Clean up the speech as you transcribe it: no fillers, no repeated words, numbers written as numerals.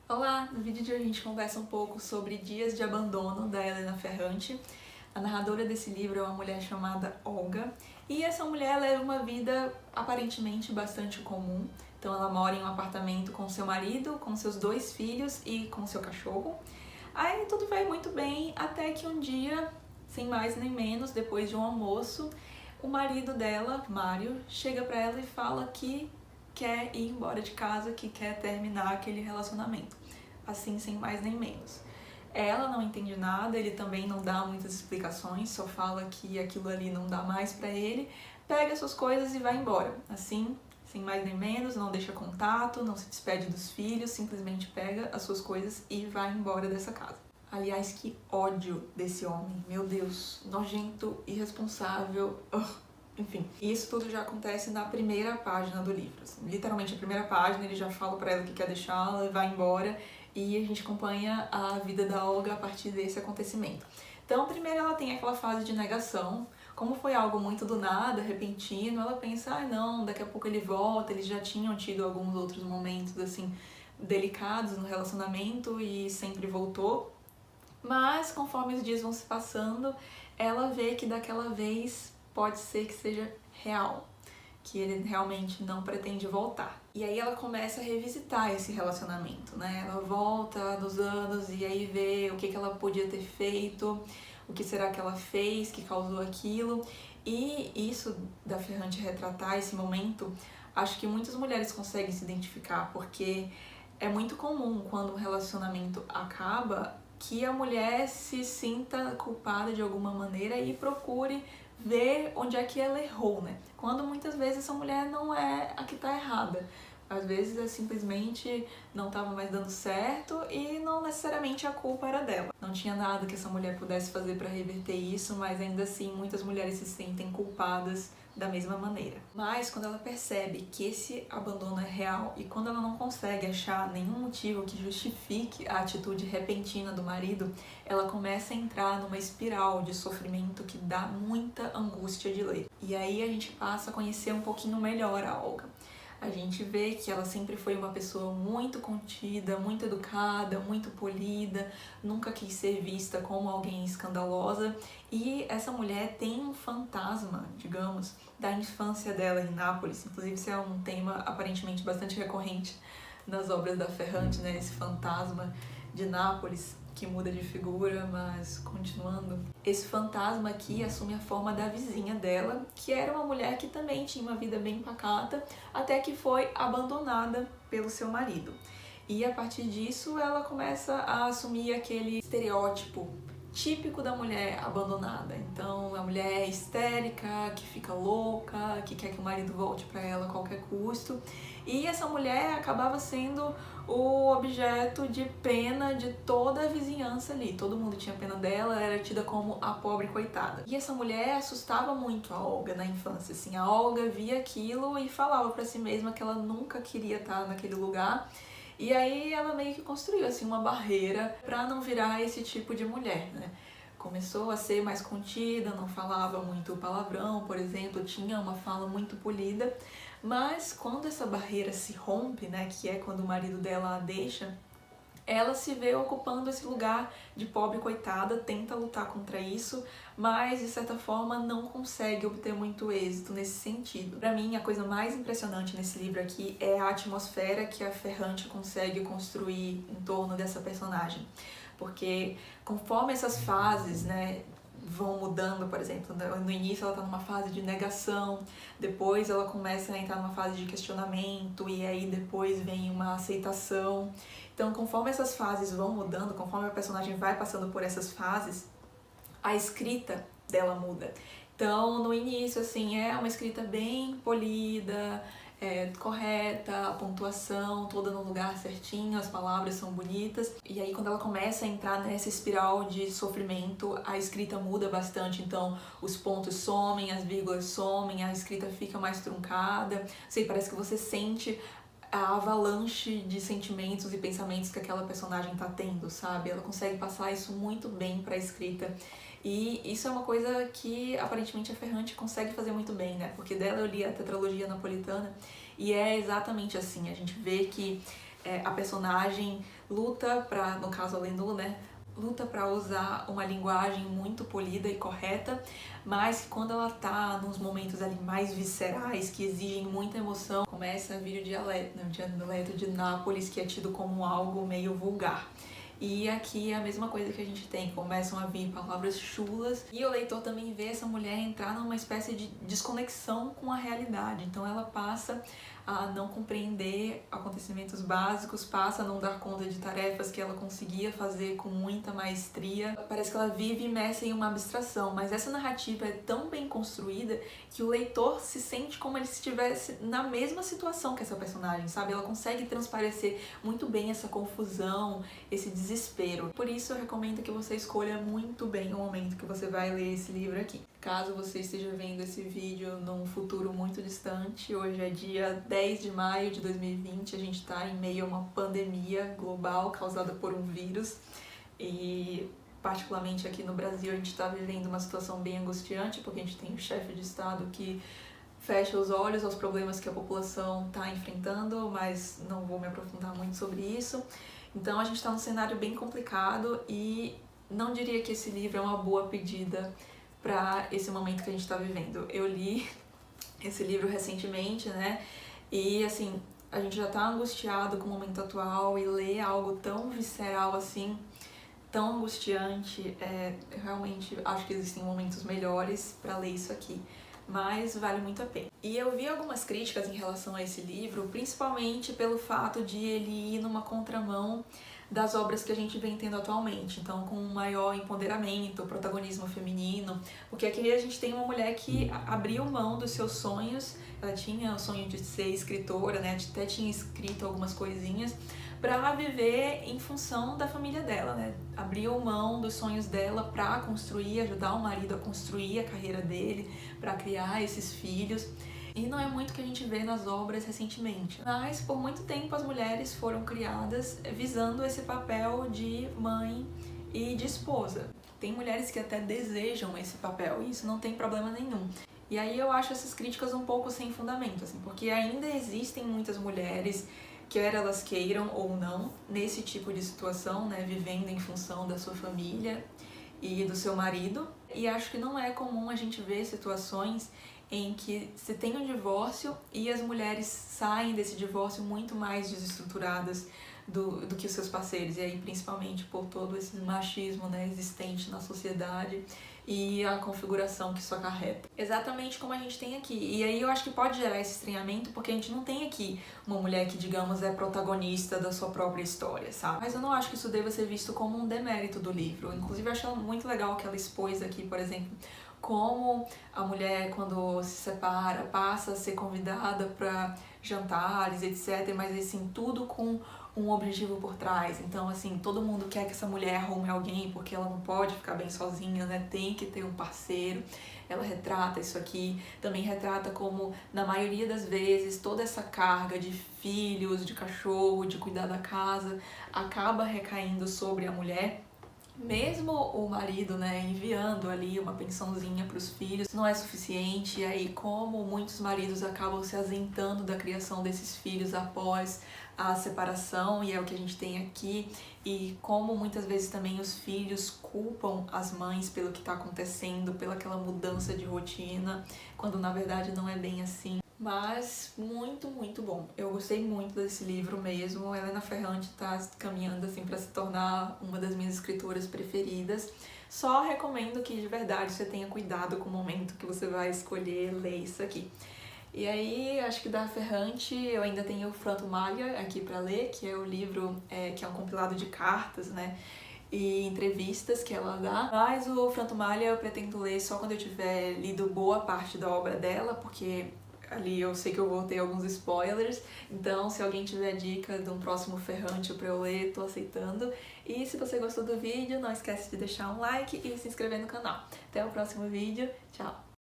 Olá! No vídeo de hoje a gente conversa um pouco sobre Dias de Abandono, da Helena Ferrante. A narradora desse livro é uma mulher chamada Olga, e essa mulher leva uma vida aparentemente bastante comum. Então ela mora em um apartamento com seu marido, com seus 2 filhos e com seu cachorro. Aí tudo vai muito bem, até que um dia, sem mais nem menos, depois de um almoço, o marido dela, Mário, chega pra ela e fala que quer ir embora de casa, que quer terminar aquele relacionamento. Assim, sem mais nem menos. Ela não entende nada, ele também não dá muitas explicações, só fala que aquilo ali não dá mais pra ele, pega suas coisas e vai embora. Assim, sem mais nem menos, não deixa contato, não se despede dos filhos, simplesmente pega as suas coisas e vai embora dessa casa. Aliás, que ódio desse homem, meu Deus, nojento, irresponsável, enfim. E isso tudo já acontece na primeira página do livro. Assim, literalmente a primeira página, ele já fala pra ela que quer deixá-la e vai embora, e a gente acompanha a vida da Olga a partir desse acontecimento. Então, primeiro ela tem aquela fase de negação. Como foi algo muito do nada, repentino, ela pensa, não, daqui a pouco ele volta, eles já tinham tido alguns outros momentos, assim, delicados no relacionamento e sempre voltou. Mas, conforme os dias vão se passando, ela vê que daquela vez pode ser que seja real, que ele realmente não pretende voltar. E aí ela começa a revisitar esse relacionamento, né? Ela volta nos anos e aí vê o que ela podia ter feito, o que será que ela fez que causou aquilo. E isso da Ferrante retratar esse momento, acho que muitas mulheres conseguem se identificar, porque é muito comum quando um relacionamento acaba que a mulher se sinta culpada de alguma maneira e procure ver onde é que ela errou, né? Quando muitas vezes essa mulher não é a que tá errada. Às vezes é simplesmente não estava mais dando certo e não necessariamente a culpa era dela. Não tinha nada que essa mulher pudesse fazer para reverter isso, mas ainda assim muitas mulheres se sentem culpadas da mesma maneira. Mas quando ela percebe que esse abandono é real e quando ela não consegue achar nenhum motivo que justifique a atitude repentina do marido, ela começa a entrar numa espiral de sofrimento que dá muita angústia de ler. E aí a gente passa a conhecer um pouquinho melhor a Olga. A gente vê que ela sempre foi uma pessoa muito contida, muito educada, muito polida, nunca quis ser vista como alguém escandalosa, e essa mulher tem um fantasma, digamos, da infância dela em Nápoles. Inclusive isso é um tema aparentemente bastante recorrente nas obras da Ferrante, né? Esse fantasma de Nápoles que muda de figura, mas continuando. Esse fantasma aqui assume a forma da vizinha dela, que era uma mulher que também tinha uma vida bem pacata, até que foi abandonada pelo seu marido. E a partir disso ela começa a assumir aquele estereótipo típico da mulher abandonada. Então, a mulher histérica, que fica louca, que quer que o marido volte para ela a qualquer custo. E essa mulher acabava sendo o objeto de pena de toda a vizinhança ali. Todo mundo tinha pena dela, ela era tida como a pobre coitada. E essa mulher assustava muito a Olga na infância, assim. A Olga via aquilo e falava para si mesma que ela nunca queria estar naquele lugar. E aí ela meio que construiu assim uma barreira para não virar esse tipo de mulher, né? Começou a ser mais contida, não falava muito palavrão, por exemplo, tinha uma fala muito polida, mas quando essa barreira se rompe, né, que é quando o marido dela a deixa, ela se vê ocupando esse lugar de pobre coitada, tenta lutar contra isso, mas de certa forma não consegue obter muito êxito nesse sentido. Para mim, a coisa mais impressionante nesse livro aqui é a atmosfera que a Ferrante consegue construir em torno dessa personagem. Porque conforme essas fases, né, vão mudando, por exemplo, no início ela está numa fase de negação, depois ela começa a entrar numa fase de questionamento e aí depois vem uma aceitação. Então, conforme essas fases vão mudando, conforme a personagem vai passando por essas fases, a escrita dela muda. Então, no início, assim, é uma escrita bem polida, correta, a pontuação toda no lugar certinho, as palavras são bonitas. E aí, quando ela começa a entrar nessa espiral de sofrimento, a escrita muda bastante. Então, os pontos somem, as vírgulas somem, a escrita fica mais truncada. Sei, parece que você sente a avalanche de sentimentos e pensamentos que aquela personagem tá tendo, sabe? Ela consegue passar isso muito bem pra escrita. E isso é uma coisa que aparentemente a Ferrante consegue fazer muito bem, né? Porque dela eu li a tetralogia napolitana e é exatamente assim. A gente vê que a personagem luta pra, no caso a Lenul, né, luta para usar uma linguagem muito polida e correta, mas que quando ela tá nos momentos ali mais viscerais, que exigem muita emoção, começa a vir o dialeto, né, o dialeto de Nápoles, que é tido como algo meio vulgar. E aqui é a mesma coisa que a gente tem, começam a vir palavras chulas e o leitor também vê essa mulher entrar numa espécie de desconexão com a realidade. Então ela passa a não compreender acontecimentos básicos, passa a não dar conta de tarefas que ela conseguia fazer com muita maestria. Parece que ela vive imersa em uma abstração, mas essa narrativa é tão bem construída que o leitor se sente como ele estivesse na mesma situação que essa personagem, sabe? Ela consegue transparecer muito bem essa confusão, esse desespero. Por isso eu recomendo que você escolha muito bem o momento que você vai ler esse livro aqui. Caso você esteja vendo esse vídeo num futuro muito distante, hoje é dia 10 de maio de 2020, a gente está em meio a uma pandemia global causada por um vírus e particularmente aqui no Brasil a gente está vivendo uma situação bem angustiante porque a gente tem o chefe de estado que fecha os olhos aos problemas que a população está enfrentando, mas não vou me aprofundar muito sobre isso. Então a gente está num cenário bem complicado e não diria que esse livro é uma boa pedida para esse momento que a gente está vivendo. Eu li esse livro recentemente, né? E assim, a gente já tá angustiado com o momento atual e ler algo tão visceral assim, tão angustiante, eu realmente acho que existem momentos melhores para ler isso aqui, mas vale muito a pena. E eu vi algumas críticas em relação a esse livro, principalmente pelo fato de ele ir numa contramão das obras que a gente vem tendo atualmente, então com um maior empoderamento, protagonismo feminino, porque aqui a gente tem uma mulher que abriu mão dos seus sonhos, ela tinha o sonho de ser escritora, né, até tinha escrito algumas coisinhas, para viver em função da família dela, né, abriu mão dos sonhos dela para construir, ajudar o marido a construir a carreira dele, para criar esses filhos. E não é muito que a gente vê nas obras recentemente. Mas por muito tempo as mulheres foram criadas visando esse papel de mãe e de esposa. Tem mulheres que até desejam esse papel e isso não tem problema nenhum. E aí eu acho essas críticas um pouco sem fundamento, assim, porque ainda existem muitas mulheres, quer elas queiram ou não, nesse tipo de situação, né, vivendo em função da sua família e do seu marido. E acho que não é comum a gente ver situações em que se tem um divórcio e as mulheres saem desse divórcio muito mais desestruturadas do que os seus parceiros, e aí principalmente por todo esse machismo, né, existente na sociedade e a configuração que isso acarreta. Exatamente como a gente tem aqui. E aí eu acho que pode gerar esse estranhamento porque a gente não tem aqui uma mulher que, digamos, é protagonista da sua própria história, sabe? Mas eu não acho que isso deva ser visto como um demérito do livro. Inclusive eu acho muito legal que ela expôs aqui, por exemplo, como a mulher, quando se separa, passa a ser convidada para jantares, etc. Mas, assim, tudo com um objetivo por trás. Então, assim, todo mundo quer que essa mulher arrume alguém porque ela não pode ficar bem sozinha, né? Tem que ter um parceiro. Ela retrata isso aqui. Também retrata como, na maioria das vezes, toda essa carga de filhos, de cachorro, de cuidar da casa, acaba recaindo sobre a mulher. Mesmo o marido, né, enviando ali uma pensãozinha para os filhos, não é suficiente. E aí, como muitos maridos acabam se ausentando da criação desses filhos após a separação, e é o que a gente tem aqui, e como muitas vezes também os filhos culpam as mães pelo que está acontecendo, pela aquela mudança de rotina, quando na verdade não é bem assim. Mas muito, muito bom. Eu gostei muito desse livro mesmo. A Helena Ferrante tá caminhando assim para se tornar uma das minhas escritoras preferidas. Só recomendo que de verdade você tenha cuidado com o momento que você vai escolher ler isso aqui. E aí, acho que da Ferrante eu ainda tenho o Franto Malha aqui para ler, que é o livro que é um compilado de cartas, né? E entrevistas que ela dá. Mas o Franto Malha eu pretendo ler só quando eu tiver lido boa parte da obra dela, porque ali eu sei que eu vou ter alguns spoilers, então se alguém tiver dica de um próximo Ferrante pra eu ler, tô aceitando. E se você gostou do vídeo, não esquece de deixar um like e se inscrever no canal. Até o próximo vídeo, tchau!